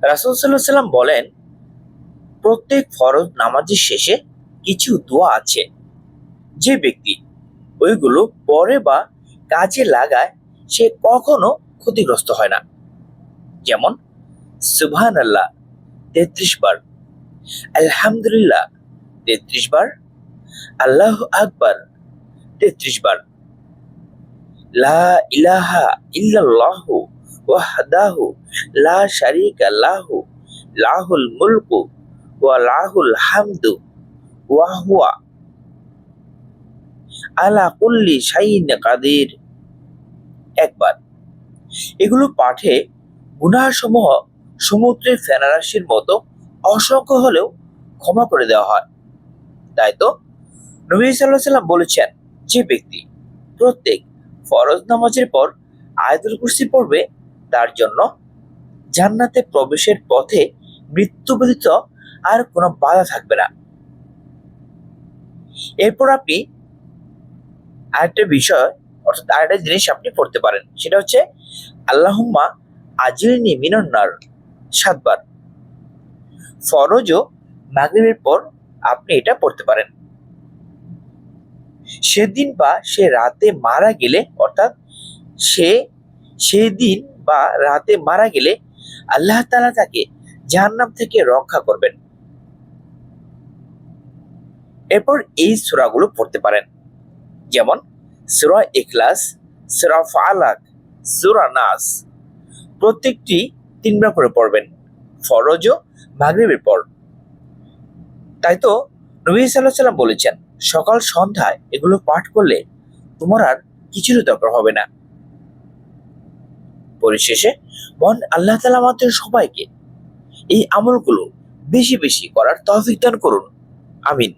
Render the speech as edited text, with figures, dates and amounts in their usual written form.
রাসূল সাল্লাল্লাহু আলাইহি সাল্লাম বলেন, প্রত্যেক ফরজ নামাজের শেষে কিছু দোয়া আছে, যে ব্যক্তি ওইগুলো পড়ে বা কাজে লাগায় সে কখনো ক্ষতিগ্রস্ত হয় না। যেমন সুবহানাল্লাহ ৩৩ বার, আলহামদুলিল্লাহ ৩৩ বার, আল্লাহু আকবার ৩৩ বার, লা ইলাহা ইল্লাল্লাহু ওয়াহদাহু লা শারীকা লাহু লাহুল মুলকু ওয়া লাহুল হামদু ওয়া হুয়া আলা কুল্লি শাইইন কাদির একবার। এগুলো পাঠে গুনাহসমূহ সমুদ্রের ফেনারাশির মতো অসংখ্য হলেও ক্ষমা করে দেওয়া হয়। তাই তো নবী সাল্লাল্লাহু আলাইহি সাল্লাম বলেছেন, যে ব্যক্তি প্রত্যেক ফরজ নামাজের পর আয়াতুল কুরসি পড়বে তার জন্য জান্নাতে প্রবেশের পথে মৃত্যু ব্যতীত আর কোনো বাধা থাকবে না। এরপর আপনি আরেকটা বিষয়, অর্থাৎ আরেকটা জিনিস আপনি পড়তে পারেন, সেটা হচ্ছে আল্লাহুম্মা আজিলনি মিনান নার ৭ বার। ফরজ ও মাগরিবের পর আপনি এটা পড়তে পারেন। সেদিন বা সে রাতে মারা গেলে, অর্থাৎ সে সেদিন বা রাতে মারা গেলে আল্লাহ তাআলা তাকে জাহান্নাম থেকে রক্ষা করবেন। এরপর এই সূরাগুলো পড়তে পারেন, যেমন সূরা ইখলাস, সূরা ফালাক, সূরা নাস। প্রত্যেকটি ৩ বার করে পড়বেন, ফরজ ও মাগরিবের পর। তাই তো নবী সাল্লাল্লাহু আলাইহি সাল্লাম বলেছেন, সকাল সন্ধ্যায় এগুলো পাঠ করলে তোমার আর কিছুরই দরকার হবে না। পরিশেষে মহান আল্লাহ তাআলা আমাদের সবাইকে এই আমলগুলো বেশি বেশি করার তৌফিক দান করুন। আমিন।